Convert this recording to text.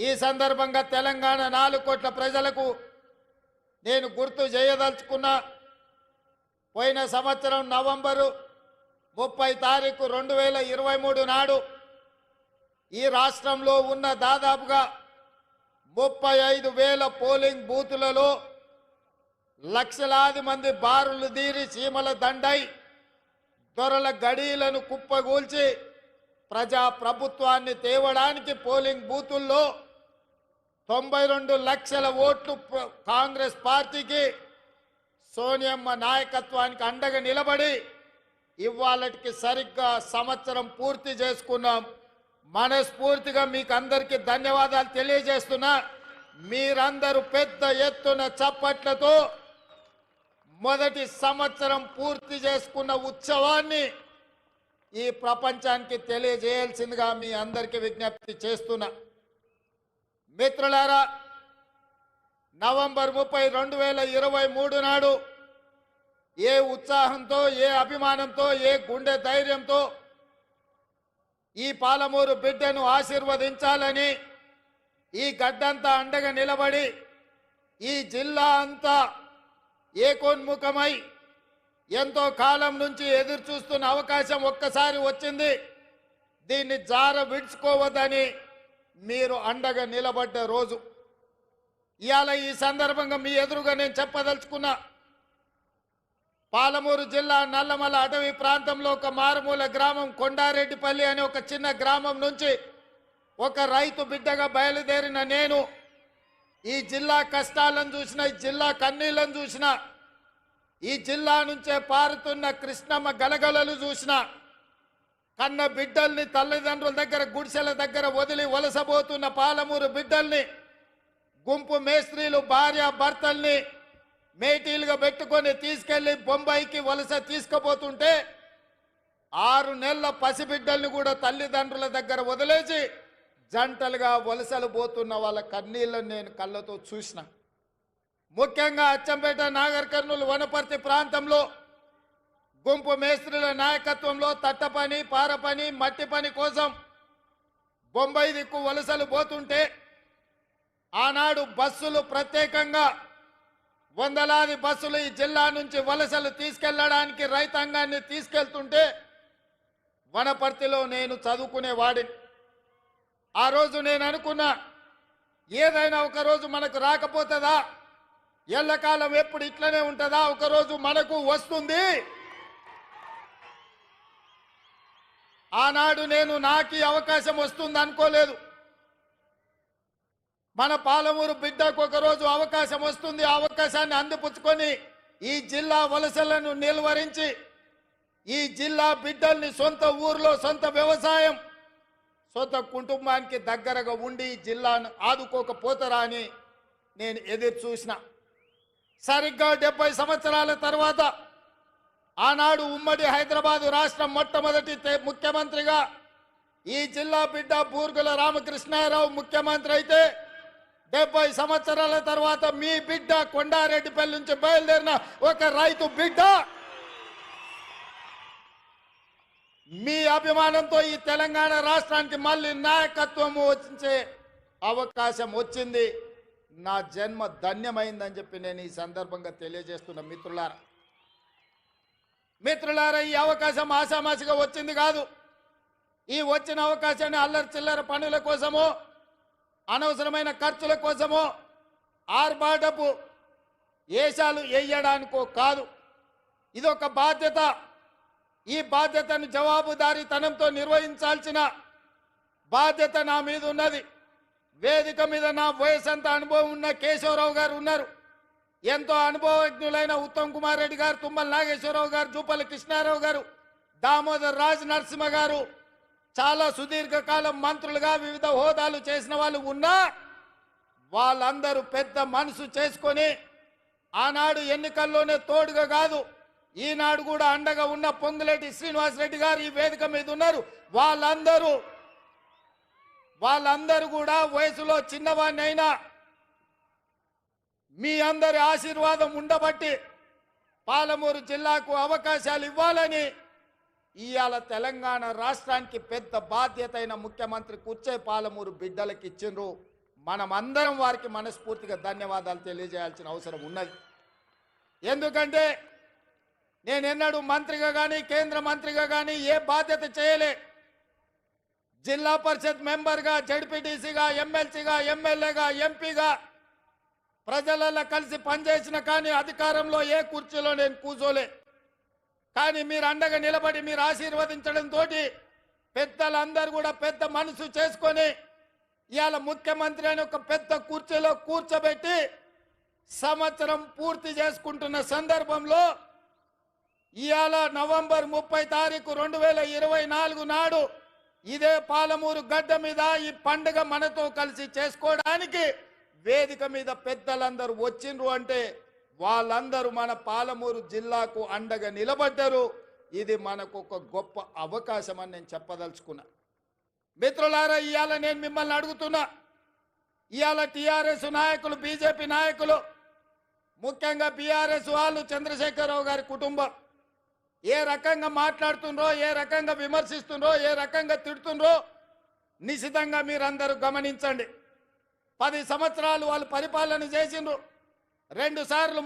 ఈ సందర్భంగా తెలంగాణ 4 కోట్ల ప్రజలకు నేను గుర్తు చేయదలుచుకున్నా. పోయిన సంవత్సరం నవంబరు 30 తారీఖు 2023 నాడు ఈ రాష్ట్రంలో ఉన్న దాదాపుగా 35,000 పోలింగ్ బూతులలో లక్షలాది మంది బారులు దీరి చీమల దండై దొరల గడీలను కుప్పగూల్చి ప్రజా ప్రభుత్వాన్ని తేవడానికి పోలింగ్ బూతుల్లో 92 లక్షల ఓట్లు కాంగ్రెస్ పార్టీకి సోనియమ్మ నాయకత్వానికి అండగా నిలబడి ఇవాళకి సరిగ్గా సంవత్సరం పూర్తి చేసుకున్నాం. మనస్ఫూర్తిగా మీకు అందరికీ ధన్యవాదాలు తెలియజేస్తున్నా. మీరందరూ పెద్ద ఎత్తున చప్పట్లతో మొదటి సంవత్సరం పూర్తి చేసుకున్న ఉత్సవాన్ని ఈ ప్రపంచానికి తెలియజేయాల్సిందిగా మీ అందరికీ విజ్ఞప్తి చేస్తున్నా. మిత్రులారా, నవంబర్ 30, 2023 నాడు ఏ ఉత్సాహంతో, ఏ అభిమానంతో, ఏ గుండె ధైర్యంతో ఈ పాలమూరు బిడ్డను ఆశీర్వదించాలని ఈ గడ్డంతా అండగా నిలబడి ఈ జిల్లా అంతా ఏకోన్ముఖమై ఎంతో కాలం నుంచి ఎదురు చూస్తున్న అవకాశం ఒక్కసారి వచ్చింది. దీన్ని జార విడుచుకోవద్దని మీరు అండగా నిలబడ్డ రోజు ఇవాళ. ఈ సందర్భంగా మీ ఎదురుగా నేను చెప్పదలుచుకున్నా. పాలమూరు జిల్లా నల్లమల అటవీ ప్రాంతంలో ఒక మారుమూల గ్రామం కొండారెడ్డిపల్లి అనే ఒక చిన్న గ్రామం నుంచి ఒక రైతు బిడ్డగా బయలుదేరిన నేను ఈ జిల్లా కష్టాలను చూసిన, ఈ జిల్లా కన్నీళ్లను చూసిన, ఈ జిల్లా నుంచే పారుతున్న కృష్ణమ్మ గలగలలు చూసిన, కన్న బిడ్డల్ని తల్లిదండ్రుల దగ్గర గుడిసెల దగ్గర వదిలి వలసబోతున్న పాలమూరు బిడ్డల్ని గుంపు మేస్త్రీలు భార్య భర్తల్ని మేటీలుగా పెట్టుకొని తీసుకెళ్లి బొంబాయికి వలస తీసుకుపోతుంటే 6 నెలల పసిబిడ్డల్ని కూడా తల్లిదండ్రుల దగ్గర వదిలేసి జంటలుగా వలసలు పోతున్న వాళ్ళ కన్నీళ్లను నేను కళ్ళతో చూసిన. ముఖ్యంగా అచ్చంపేట, నాగర్ కర్నూలు, వనపర్తి ప్రాంతంలో గుంపు మేస్త్రీల నాయకత్వంలో తట్ట పని, పార పని, మట్టి పని కోసం బొంబాయి దిక్కు వలసలు పోతుంటే ఆనాడు బస్సులు ప్రత్యేకంగా వందలాది బస్సులు ఈ జిల్లా నుంచి వలసలు తీసుకెళ్లడానికి రైతాంగాన్ని తీసుకెళ్తుంటే వనపర్తిలో నేను చదువుకునేవాడిని. ఆ రోజు నేను అనుకున్నా, ఏదైనా ఒకరోజు మనకు రాకపోతుందా, ఎల్లకాలం ఎప్పుడు ఇట్లనే ఉంటుందా, ఒకరోజు మనకు వస్తుంది. ఆనాడు నేను నాకు అవకాశం వస్తుంది అనుకోలేదు. మన పాలమూరు బిడ్డకు ఒకరోజు అవకాశం వస్తుంది. ఆ అవకాశాన్ని అందిపుచ్చుకొని ఈ జిల్లా వలసలను నిలువరించి ఈ జిల్లా బిడ్డల్ని సొంత ఊర్లో సొంత వ్యవసాయం, సొంత కుటుంబానికి దగ్గరగా ఉండి ఈ జిల్లాను ఆదుకోకపోతారా అని నేను ఎదురు చూసిన. సరిగ్గా 70 సంవత్సరాల తర్వాత ఆనాడు ఉమ్మడి హైదరాబాదు రాష్ట్రం మొట్టమొదటి ముఖ్యమంత్రిగా ఈ జిల్లా బిడ్డ బూర్గుల రామకృష్ణారావు ముఖ్యమంత్రి అయితే 70 సంవత్సరాల తర్వాత మీ బిడ్డ కొండారెడ్డిపల్లి నుంచి బయలుదేరిన ఒక రైతు బిడ్డ మీ అభిమానంతో ఈ తెలంగాణ రాష్ట్రానికి మళ్ళీ నాయకత్వం వచ్చే అవకాశం వచ్చింది. నా జన్మ ధన్యమైందని చెప్పి నేను ఈ సందర్భంగా తెలియజేస్తున్న మిత్రులారా, ఈ అవకాశం ఆషామాషిగా వచ్చింది కాదు. ఈ వచ్చిన అవకాశాన్ని అల్లరి చిల్లర పనుల కోసమో, అనవసరమైన ఖర్చుల కోసమో, ఆర్భాటపు ఏషాలు వేయడానికో కాదు. ఇదొక బాధ్యత. ఈ బాధ్యతను జవాబుదారీతనంతో నిర్వహించాల్సిన బాధ్యత నా మీద ఉన్నది. వేదిక మీద నా వయసంత అనుభవం ఉన్న కేశవరావు గారు ఉన్నారు. ఎంతో అనుభవజ్ఞులైన ఉత్తమ్ కుమార్ రెడ్డి గారు, తుమ్మల నాగేశ్వరరావు గారు, జూపల్లి కృష్ణారావు గారు, దామోదర్ రాజ్ నరసింహ గారు, చాలా సుదీర్ఘకాలం మంత్రులుగా వివిధ హోదాలు చేసిన వాళ్ళు ఉన్నా వాళ్ళందరూ పెద్ద మనసు చేసుకొని ఆనాడు ఎన్నికల్లోనే తోడుగా కాదు, ఈనాడు కూడా అండగా ఉన్న పొంగులేటి శ్రీనివాసరెడ్డి గారు ఈ వేదిక మీద ఉన్నారు. వాళ్ళందరూ కూడా వయసులో చిన్నవాడిని అయినా మీ అందరి ఆశీర్వాదం ఉండబట్టి పాలమూరు జిల్లాకు అవకాశాలు ఇవ్వాలని ఇవాళ తెలంగాణ రాష్ట్రానికి పెద్ద బాధ్యత అయిన ముఖ్యమంత్రి కూర్చే పాలమూరు బిడ్డలకు ఇచ్చిండ్రు. మనమందరం వారికి మనస్ఫూర్తిగా ధన్యవాదాలు తెలియజేయాల్సిన అవసరం ఉన్నది. ఎందుకంటే నేనెన్నడూ మంత్రిగా కానీ కేంద్ర మంత్రిగా కానీ ఏ బాధ్యత చేయలే. జిల్లా పరిషత్ మెంబర్గా, జడ్పీటీసీగా, ఎమ్మెల్సీగా, ఎమ్మెల్యేగా, ఎంపీగా ప్రజలలో కలిసి పనిచేసిన కానీ అధికారంలో ఏ కుర్చీలో నేను కూర్చోలే. కానీ మీరు అండగా నిలబడి మీరు ఆశీర్వదించడంతో పెద్దలందరూ కూడా పెద్ద మనసు చేసుకొని ఇవాళ ముఖ్యమంత్రి అని ఒక పెద్ద కుర్చీలో కూర్చోబెట్టి సంవత్సరం పూర్తి చేసుకుంటున్న సందర్భంలో ఇవాళ నవంబర్ 30 తారీఖు 2024 నాడు ఇదే పాలమూరు గడ్డ మీద ఈ పండుగ మనతో కలిసి చేసుకోవడానికి వేదిక మీద పెద్దలందరూ వచ్చిండ్రు అంటే వాళ్ళందరూ మన పాలమూరు జిల్లాకు అండగా నిలబడ్డారు. ఇది మనకు ఒక గొప్ప అవకాశం అని నేను చెప్పదలుచుకున్నా. మిత్రులారా, ఇవాళ నేను మిమ్మల్ని అడుగుతున్నా, ఇవాళ టీఆర్ఎస్ నాయకులు, బీజేపీ నాయకులు, ముఖ్యంగా బీఆర్ఎస్ వాళ్ళు, చంద్రశేఖరరావు గారి కుటుంబం ఏ రకంగా మాట్లాడుతుండ్రో, ఏ రకంగా విమర్శిస్తుండ్రో, ఏ రకంగా తిడుతుండ్రో నిశితంగా మీరందరూ గమనించండి. 10 సంవత్సరాలు వాళ్ళు పరిపాలన చేసిండ్రు. 2 సార్లు